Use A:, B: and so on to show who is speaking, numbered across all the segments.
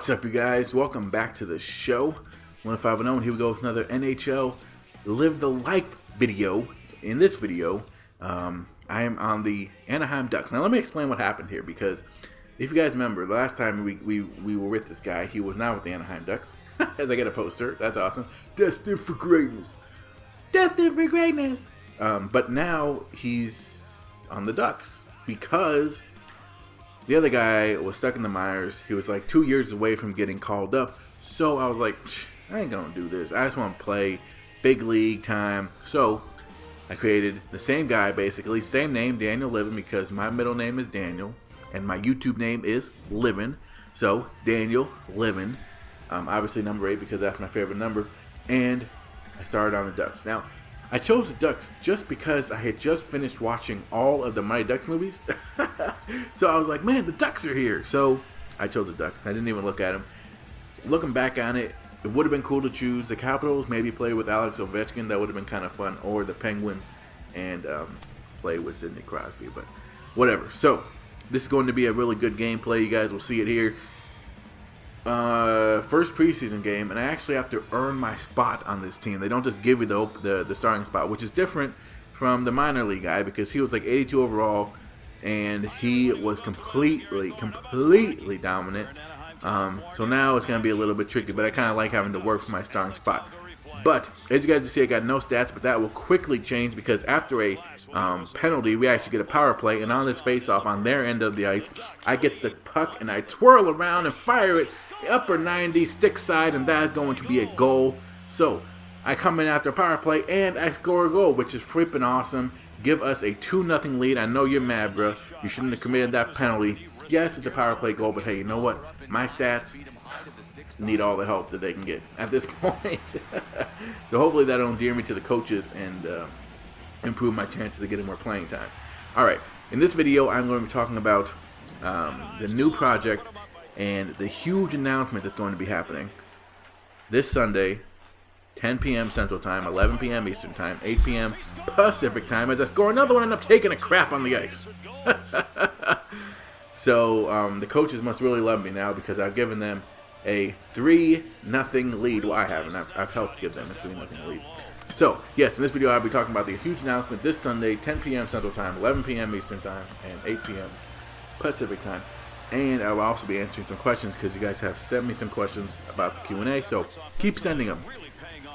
A: What's up, you guys? Welcome back to the show. 150, and here we go with another NHL Live the Life video. In this video, I am on the Anaheim Ducks. Now, let me explain what happened here, because if you guys remember, the last time we were with this guy, he was not with the Anaheim Ducks. As I get a poster, that's awesome. Destined for greatness. Destined for greatness. But now he's on the Ducks because the other guy was stuck in the minors. He was like 2 years away from getting called up. So I was like, I ain't gonna do this. I just want to play big league time. So I created the same guy, basically, same name, Daniel Livin, because my middle name is Daniel and my YouTube name is Livin. So Daniel Livin, obviously number 8 because that's my favorite number. And I started on the Ducks. Now, I chose the Ducks just because I had just finished watching all of the Mighty Ducks movies. So I was like, man, the Ducks are here. So I chose the Ducks. I didn't even look at them. Looking back on it, it would have been cool to choose the Capitals, maybe play with Alex Ovechkin. That would have been kind of fun. Or the Penguins and play with Sidney Crosby. But whatever. So this is going to be a really good gameplay. You guys will see it here. First preseason game, and I actually have to earn my spot on this team. They don't just give you the starting spot, which is different from the minor league guy, because he was like 82 overall and he was completely dominant. So now it's going to be a little bit tricky, but I kind of like having to work for my starting spot. But as you guys can see, I got no stats, but that will quickly change because after a penalty, we actually get a power play, and on this face-off on their end of the ice, I get the puck and I twirl around and fire it upper 90 stick side, and that is going to be a goal. So I come in after a power play and I score a goal, which is freaking awesome. Give us a 2-0 lead. I know you're mad, bro. You shouldn't have committed that penalty. Yes, it's a power play goal, but hey, you know what? My stats need all the help that they can get at this point. So hopefully that'll endear me to the coaches and improve my chances of getting more playing time. Alright, in this video I'm going to be talking about the new project and the huge announcement that's going to be happening this Sunday, 10 p.m. Central Time, 11 p.m. Eastern Time, 8 p.m. Pacific Time, as I score another one and end up taking a crap on the ice. So the coaches must really love me now because I've given them a 3-0 lead. Well, I haven't. I've helped give them a 3-0 lead. So, yes, in this video I'll be talking about the huge announcement this Sunday, 10 p.m. Central Time, 11 p.m. Eastern Time, and 8 p.m. Pacific Time. And I will also be answering some questions because you guys have sent me some questions about the Q&A. So keep sending them,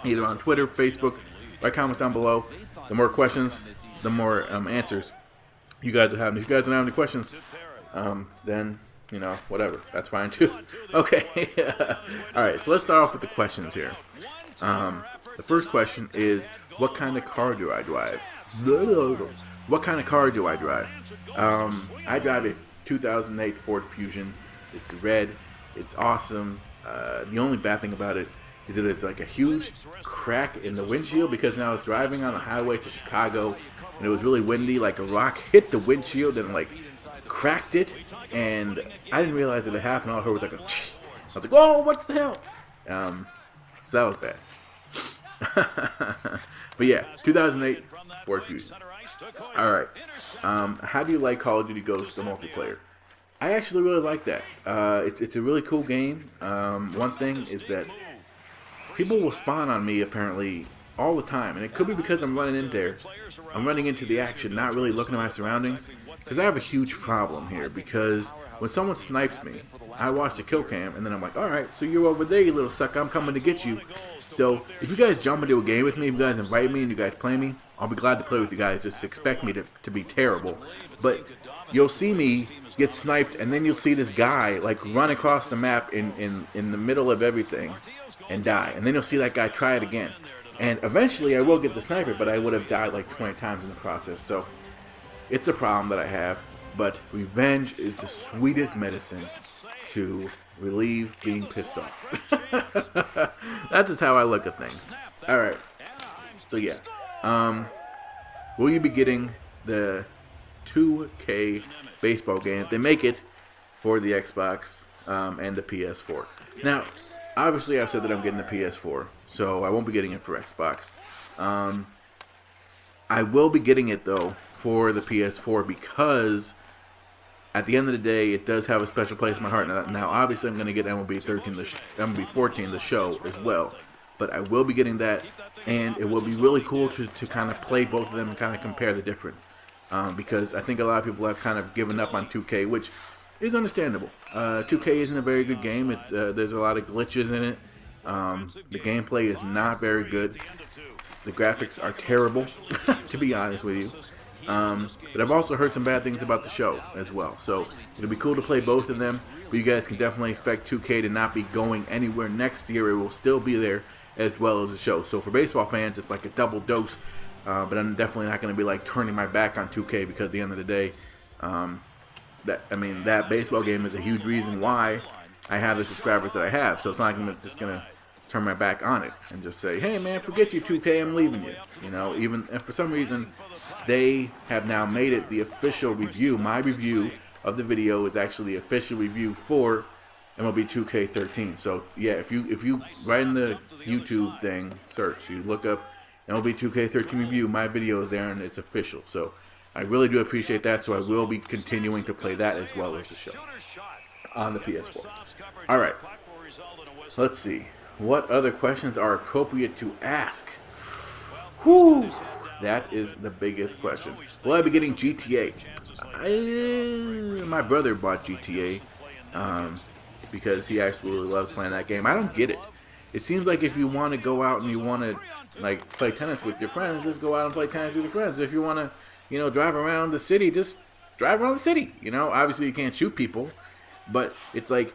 A: either on Twitter, Facebook, write comments down below. The more questions, the more answers you guys will have. And if you guys don't have any questions, then, you know, whatever. That's fine too. Okay. Alright, so let's start off with the questions here. The first question is, what kind of car do I drive? What kind of car do I drive? I drive a 2008 Ford Fusion. It's red. It's awesome. The only bad thing about it is that there's like a huge crack in the windshield because now I was driving on a highway to Chicago and it was really windy. Like a rock hit the windshield and like cracked it, and I didn't realize that it happened. All I heard was like a I was like, whoa, what the hell? So that was bad. But yeah, 2008 Ford Fusion. Alright, how do you like Call of Duty Ghosts, the multiplayer? I actually really like that. It's a really cool game. One thing is that people will spawn on me apparently all the time, and it could be because I'm running into the action, not really looking at my surroundings, because I have a huge problem here, because when someone snipes me, I watch the kill cam, and then I'm like, alright, so you're over there, you little sucker, I'm coming to get you. So if you guys jump into a game with me, if you guys invite me and you guys play me, I'll be glad to play with you guys. Just expect me to be terrible. But you'll see me get sniped, and then you'll see this guy like run across the map in the middle of everything and die. And then you'll see that guy try it again. And eventually I will get the sniper, but I would have died like 20 times in the process. So it's a problem that I have. But revenge is the sweetest medicine to relieve being pissed off. That's just how I look at things. Alright. So yeah. Will you be getting the 2K baseball game if they make it for the Xbox and the PS4? Now, obviously I've said that I'm getting the PS4, so I won't be getting it for Xbox. I will be getting it though for the PS4 because at the end of the day, it does have a special place in my heart. Now obviously, I'm going to get MLB 14, the show as well. But I will be getting that, and it will be really cool to kind of play both of them and kind of compare the difference. Because I think a lot of people have kind of given up on 2K, which is understandable. 2K isn't a very good game. There's a lot of glitches in it. The gameplay is not very good. The graphics are terrible, to be honest with you. But I've also heard some bad things about the show as well. So it'll be cool to play both of them. But you guys can definitely expect 2K to not be going anywhere next year. It will still be there as well as the show. So for baseball fans, it's like a double dose. But I'm definitely not going to be like turning my back on 2K because at the end of the day, that baseball game is a huge reason why I have the subscribers that I have. So it's not just going to turn my back on it and just say, hey man, forget you 2K, I'm leaving you. You know, even if for some reason they have now made it the official review. My review of the video is actually the official review for MLB 2K13. So yeah, if you write in the YouTube thing, search, you look up MLB 2K13 review, my video is there and it's official. So I really do appreciate that. So I will be continuing to play that as well as the show on the PS4. All right, let's see. What other questions are appropriate to ask? Whew, that is the biggest question. Will I be getting GTA? My brother bought GTA because he absolutely loves playing that game. I don't get it. It seems like if you want to go out and you want to like play tennis with your friends, just go out and play tennis with your friends. If you want to, drive around the city, just drive around the city. Obviously you can't shoot people, but it's like,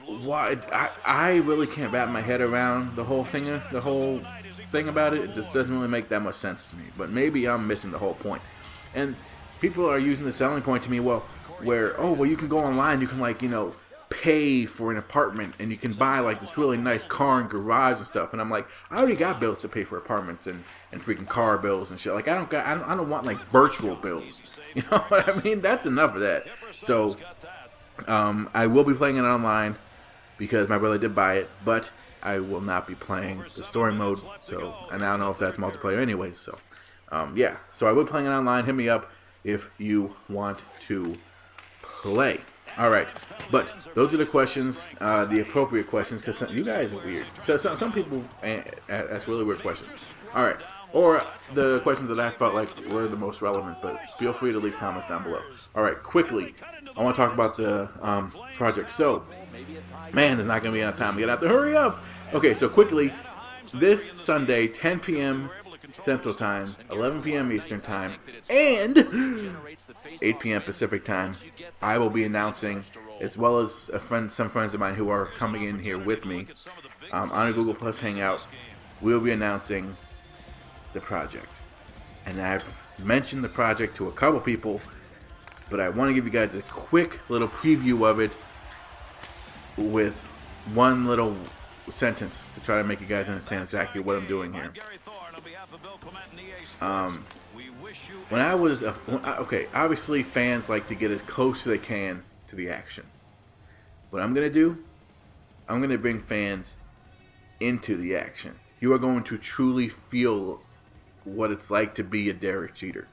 A: why? I really can't wrap my head around the whole thing about it. It just doesn't really make that much sense to me. But maybe I'm missing the whole point. And people are using the selling point to me, you can go online, you can pay for an apartment and you can buy like this really nice car and garage and stuff. And I'm like, I already got bills to pay for apartments and freaking car bills and shit. Like I don't want like virtual bills. You know what I mean? That's enough of that. So I will be playing it online because my brother did buy it, but I will not be playing the story mode. So, and I don't know if that's multiplayer anyway. So, yeah. So I will be playing it online. Hit me up if you want to play. All right, but those are the questions, the appropriate questions, because you guys are weird. So some people ask really weird questions. All right, or the questions that I felt like were the most relevant, but feel free to leave comments down below. All right, quickly, I want to talk about the project. So, man, there's not going to be enough time. We have to hurry up. Okay, so quickly, this Sunday, 10 p.m. Central Time, 11 p.m. Eastern Time, and 8 p.m. Pacific Time, I will be announcing, as well as some friends of mine who are coming in here with me on a Google Plus Hangout, we'll be announcing the project. And I've mentioned the project to a couple people, but I want to give you guys a quick little preview of it with one little sentence to try to make you guys understand exactly what I'm doing here. When I was obviously fans like to get as close as they can to the action. What I'm gonna do, I'm gonna bring fans into the action. You are going to truly feel what it's like to be a Derek Jeter.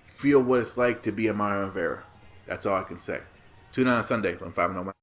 A: Feel what it's like to be a Mariano Rivera. That's all I can say. Tune in on Sunday on 5 and 0.